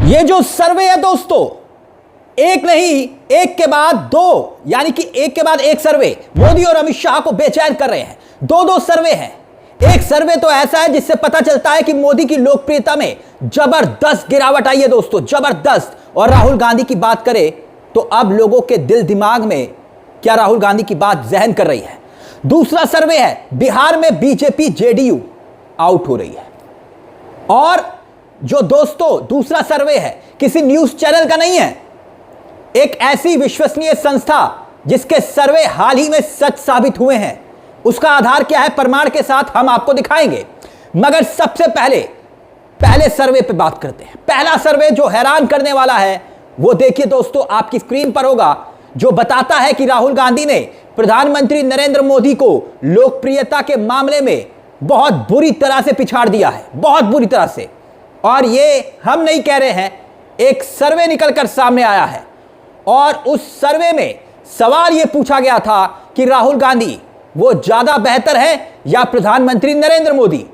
ये जो सर्वे है दोस्तों, एक नहीं एक के बाद दो, यानी कि एक के बाद एक सर्वे मोदी और अमित शाह को बेचैन कर रहे हैं। दो दो सर्वे हैं। एक सर्वे तो ऐसा है जिससे पता चलता है कि मोदी की लोकप्रियता में जबरदस्त गिरावट आई है दोस्तों, जबरदस्त। और राहुल गांधी की बात करें तो अब लोगों के दिल दिमाग में क्या राहुल गांधी की बात जहन कर रही है। दूसरा सर्वे है बिहार में बीजेपी जेडीयू आउट हो रही है। और जो दोस्तों दूसरा सर्वे है किसी न्यूज चैनल का नहीं है, एक ऐसी विश्वसनीय संस्था जिसके सर्वे हाल ही में सच साबित हुए हैं। उसका आधार क्या है, प्रमाण के साथ हम आपको दिखाएंगे। मगर सबसे पहले सर्वे पे बात करते हैं। पहला सर्वे जो हैरान करने वाला है वो देखिए दोस्तों, आपकी स्क्रीन पर होगा, जो बताता है कि राहुल गांधी ने प्रधानमंत्री नरेंद्र मोदी को लोकप्रियता के मामले में बहुत बुरी तरह से पिछाड़ दिया है, बहुत बुरी तरह से। और ये हम नहीं कह रहे हैं, एक सर्वे निकलकर सामने आया है। और उस सर्वे में सवाल यह पूछा गया था कि राहुल गांधी वो ज्यादा बेहतर है या प्रधानमंत्री नरेंद्र मोदी,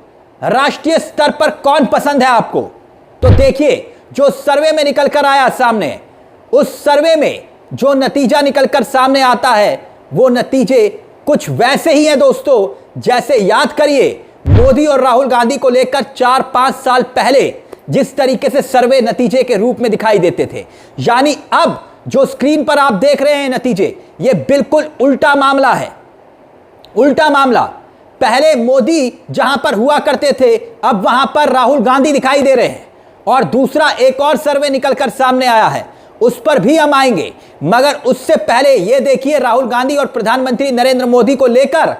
राष्ट्रीय स्तर पर कौन पसंद है आपको। तो देखिए जो सर्वे में निकलकर आया सामने, उस सर्वे में जो नतीजा निकलकर सामने आता है वो नतीजे कुछ वैसे ही हैं दोस्तों, जैसे याद करिए मोदी और राहुल गांधी को लेकर 4-5 साल पहले जिस तरीके से सर्वे नतीजे के रूप में दिखाई देते थे। यानी अब जो स्क्रीन पर आप देख रहे हैं नतीजे, ये बिल्कुल उल्टा मामला है, उल्टा मामला। पहले मोदी जहां पर हुआ करते थे अब वहां पर राहुल गांधी दिखाई दे रहे हैं। और दूसरा एक और सर्वे निकलकर सामने आया है, उस पर भी हम आएंगे। मगर उससे पहले यह देखिए, राहुल गांधी और प्रधानमंत्री नरेंद्र मोदी को लेकर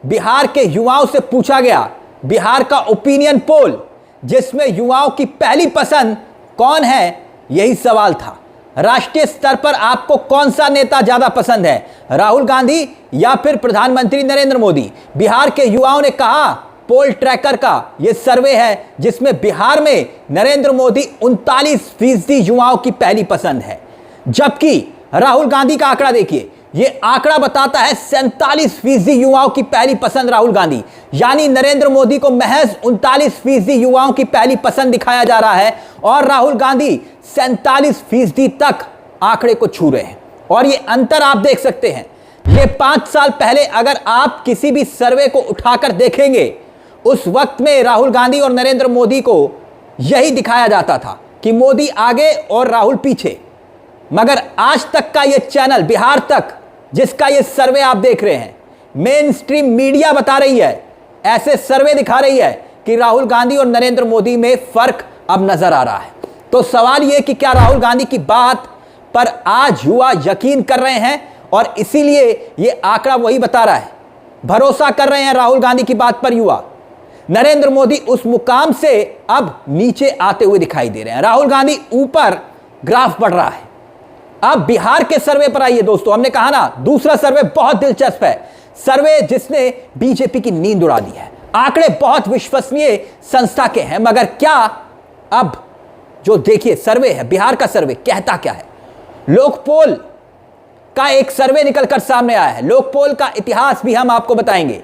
बिहार के युवाओं से पूछा गया बिहार का ओपिनियन पोल, जिसमें युवाओं की पहली पसंद कौन है, यही सवाल था। राष्ट्रीय स्तर पर आपको कौन सा नेता ज्यादा पसंद है, राहुल गांधी या फिर प्रधानमंत्री नरेंद्र मोदी। बिहार के युवाओं ने कहा, पोल ट्रैकर का यह सर्वे है जिसमें बिहार में नरेंद्र मोदी 39% युवाओं की पहली पसंद है। जबकि राहुल गांधी का आंकड़ा देखिए, यह आंकड़ा बताता है 47% युवाओं की पहली पसंद राहुल गांधी। यानी नरेंद्र मोदी को महज 39% युवाओं की पहली पसंद दिखाया जा रहा है और राहुल गांधी 47% तक आंकड़े को छू रहे हैं। और यह अंतर आप देख सकते हैं। यह 5 साल पहले अगर आप किसी भी सर्वे को उठाकर देखेंगे, उस वक्त में राहुल गांधी और नरेंद्र मोदी को यही दिखाया जाता था कि मोदी आगे और राहुल पीछे। मगर आज तक का यह चैनल बिहार तक, जिसका यह सर्वे आप देख रहे हैं, मेन स्ट्रीम मीडिया बता रही है, ऐसे सर्वे दिखा रही है कि राहुल गांधी और नरेंद्र मोदी में फर्क अब नजर आ रहा है। तो सवाल यह कि क्या राहुल गांधी की बात पर आज युवा यकीन कर रहे हैं, और इसीलिए यह आंकड़ा वही बता रहा है, भरोसा कर रहे हैं राहुल गांधी की बात पर युवा। नरेंद्र मोदी उस मुकाम से अब नीचे आते हुए दिखाई दे रहे हैं, राहुल गांधी ऊपर, ग्राफ बढ़ रहा है। अब बिहार के सर्वे पर आइए दोस्तों। हमने कहा ना दूसरा सर्वे बहुत दिलचस्प है, सर्वे जिसने बीजेपी की नींद उड़ा दी है। आंकड़े बहुत विश्वसनीय संस्था के हैं, मगर क्या अब जो देखिए सर्वे है, बिहार का सर्वे कहता क्या है। लोकपोल का एक सर्वे निकलकर सामने आया है, लोकपोल का इतिहास भी हम आपको बताएंगे।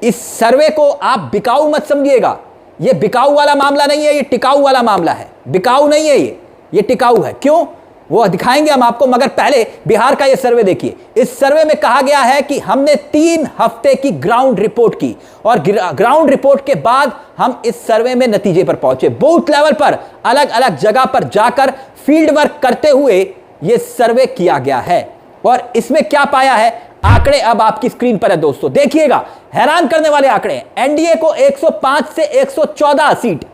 इस सर्वे को आप बिकाऊ मत समझिएगा, यह बिकाऊ वाला मामला नहीं है, यह टिकाऊ वाला मामला है। बिकाऊ नहीं है ये टिकाऊ है। क्यों, वो दिखाएंगे हम आपको। मगर पहले बिहार का यह सर्वे देखिए। इस सर्वे में कहा गया है कि हमने 3 हफ्ते की ग्राउंड रिपोर्ट की और ग्राउंड रिपोर्ट के बाद हम इस सर्वे में नतीजे पर पहुंचे। बूथ लेवल पर अलग अलग जगह पर जाकर फील्ड वर्क करते हुए यह सर्वे किया गया है। और इसमें क्या पाया है, आंकड़े अब आपकी स्क्रीन पर है दोस्तों, देखिएगा। हैरान करने वाले आंकड़े हैं। एनडीए को 105 से 114 सीट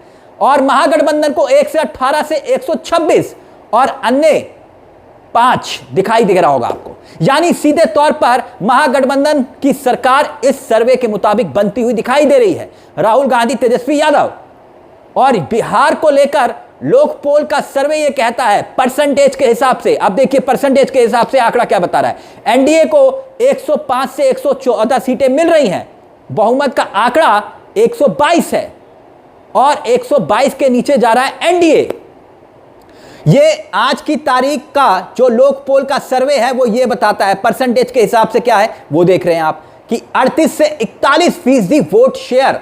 और महागठबंधन को 1 से 18 से 126 और अन्य 5 दिखाई दे रहा होगा आपको। यानी सीधे तौर पर महागठबंधन की सरकार इस सर्वे के मुताबिक बनती हुई दिखाई दे रही है। राहुल गांधी, तेजस्वी यादव। और बिहार को लेकर लोकपोल का सर्वे यह कहता है परसेंटेज के हिसाब से, अब देखिए परसेंटेज के हिसाब से आंकड़ा क्या बता रहा है। एनडीए को 105 से 114 सीटें मिल रही हैं, बहुमत का आंकड़ा 122 है और 122 के नीचे जा रहा है एनडीए। ये आज की तारीख का जो लोकपोल का सर्वे है वो ये बताता है परसेंटेज के हिसाब से क्या है, वो देख रहे हैं आप कि 38 से 41% वोट शेयर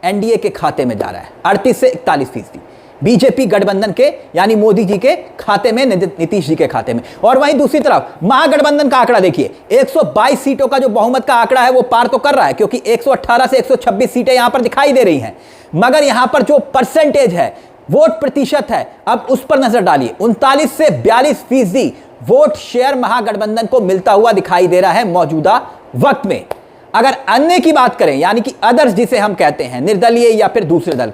एनडीए के खाते में जा रहा है। 38 से 41%। बीजेपी गठबंधन के यानी मोदी जी के खाते में, नीतीश जी के खाते में। और वहीं दूसरी तरफ महागठबंधन का आंकड़ा देखिए, 122 सीटों का जो बहुमत का आंकड़ा है वो पार तो कर रहा है, क्योंकि 118 से 126 सीटें यहां पर दिखाई दे रही हैं। मगर यहां पर जो परसेंटेज है, वोट प्रतिशत है, अब उस पर नजर डालिए। 39 से 42% वोट शेयर महागठबंधन को मिलता हुआ दिखाई दे रहा है मौजूदा वक्त में। अगर अन्य की बात करें, यानी कि अदर्स जिसे हम कहते हैं, निर्दलीय या फिर दूसरे दल,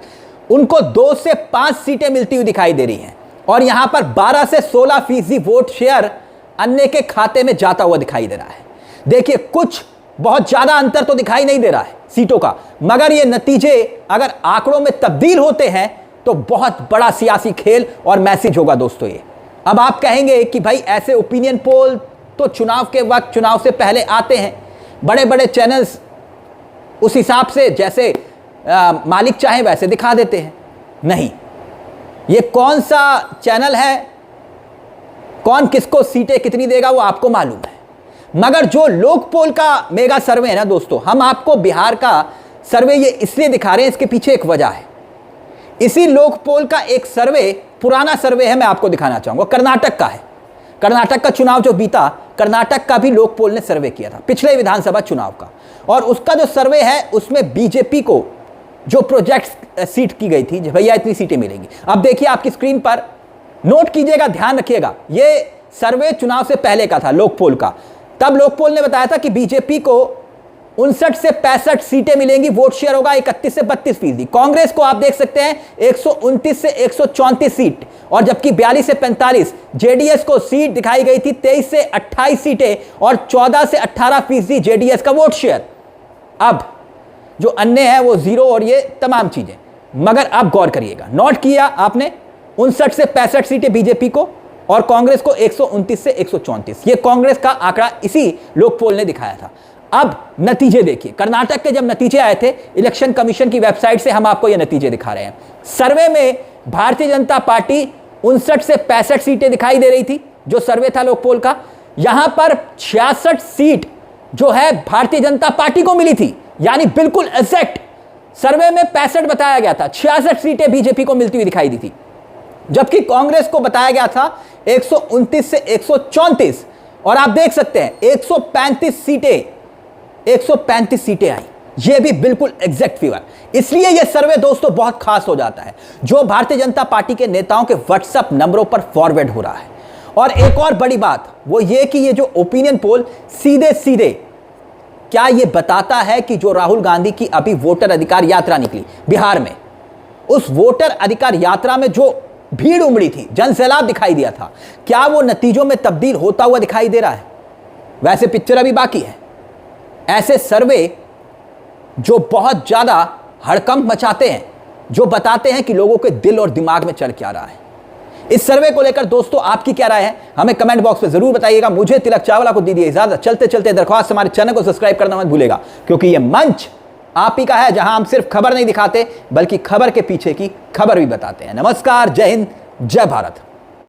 उनको 2 से 5 सीटें मिलती हुई दिखाई दे रही हैं। और यहां पर 12 से 16% वोट शेयर अन्य के खाते में जाता हुआ दिखाई दे रहा है। देखिए, कुछ बहुत ज्यादा अंतर तो दिखाई नहीं दे रहा है सीटों का, मगर ये नतीजे अगर आंकड़ों में तब्दील होते हैं तो बहुत बड़ा सियासी खेल और मैसेज होगा दोस्तों ये। अब आप कहेंगे कि भाई ऐसे ओपिनियन पोल तो चुनाव के वक्त, चुनाव से पहले आते हैं, बड़े बड़े चैनल्स उस हिसाब से जैसे मालिक चाहे वैसे दिखा देते हैं। नहीं, ये कौन सा चैनल है, कौन किसको सीटें कितनी देगा वो आपको मालूम है। मगर जो लोक पोल का मेगा सर्वे है ना दोस्तों, हम आपको बिहार का सर्वे ये इसलिए दिखा रहे हैं, इसके पीछे एक वजह है। इसी लोक पोल का एक सर्वे, पुराना सर्वे है, मैं आपको दिखाना चाहूंगा, कर्नाटक का है। कर्नाटक का चुनाव जो बीता, कर्नाटक का भी लोक पोल ने सर्वे किया था पिछले विधानसभा चुनाव का, और उसका जो सर्वे है उसमें बीजेपी को जो प्रोजेक्ट सीट की गई थी, भैया इतनी सीटें मिलेंगी। अब देखिए आपकी स्क्रीन पर, नोट कीजिएगा, ध्यान रखिएगा, ये सर्वे चुनाव से पहले का था लोक पोल का। तब लोक पोल ने बताया था कि बीजेपी को 59 से 65 सीटें मिलेंगी, वोट शेयर होगा 31 से 32%। कांग्रेस को आप देख सकते हैं 129 से 134 सीट, और जबकि 42 से 45। जेडीएस को सीट दिखाई गई थी 23 से 28 सीटें और 14 से 18% जेडीएस का वोट शेयर। अब जो अन्य है वो 0 और ये तमाम चीजें। मगर आप गौर करिएगा, नोट किया आपने, 59 से 65 सीटें बीजेपी को और कांग्रेस को 129 से 134। ये कांग्रेस का आंकड़ा इसी लोक पोल ने दिखाया था। अब नतीजे देखिए, कर्नाटक के जब नतीजे आए थे, इलेक्शन कमीशन की वेबसाइट से हम आपको ये नतीजे दिखा रहे हैं। सर्वे में भारतीय जनता पार्टी 59 से 65 सीटें दिखाई दे रही थी, जो सर्वे था लोक पोल का। यहां पर 66 सीट जो है भारतीय जनता पार्टी को मिली थी, यानी बिल्कुल एग्जैक्ट। सर्वे में 65 बताया गया था, 66 सीटें बीजेपी को मिलती हुई दिखाई दी थी, जबकि कांग्रेस को बताया गया था 129 से 134। और आप देख सकते हैं 135 सीटें आई, ये भी बिल्कुल एग्जैक्ट फिगर। इसलिए यह सर्वे दोस्तों बहुत खास हो जाता है, जो भारतीय जनता पार्टी के नेताओं के व्हाट्सएप नंबरों पर फॉरवर्ड हो रहा है। और एक और बड़ी बात वो ये कि ये जो ओपिनियन पोल सीधे सीधे क्या ये बताता है कि जो राहुल गांधी की अभी वोटर अधिकार यात्रा निकली बिहार में, उस वोटर अधिकार यात्रा में जो भीड़ उमड़ी थी, जनसैलाब दिखाई दिया था, क्या वो नतीजों में तब्दील होता हुआ दिखाई दे रहा है? वैसे पिक्चर अभी बाकी है। ऐसे सर्वे जो बहुत ज्यादा हड़कंप मचाते हैं, जो बताते हैं कि लोगों के दिल और दिमाग में चल क्या रहा है। इस सर्वे को लेकर दोस्तों आपकी क्या राय है, हमें कमेंट बॉक्स में जरूर बताइएगा। मुझे तिलक चावला को दीजिए इजाजत। चलते चलते दरख्वास्त, हमारे चैनल को सब्सक्राइब करना मत भूलेगा, क्योंकि यह मंच आप ही का है, जहां हम सिर्फ खबर नहीं दिखाते बल्कि खबर के पीछे की खबर भी बताते हैं। नमस्कार, जय हिंद, जय भारत।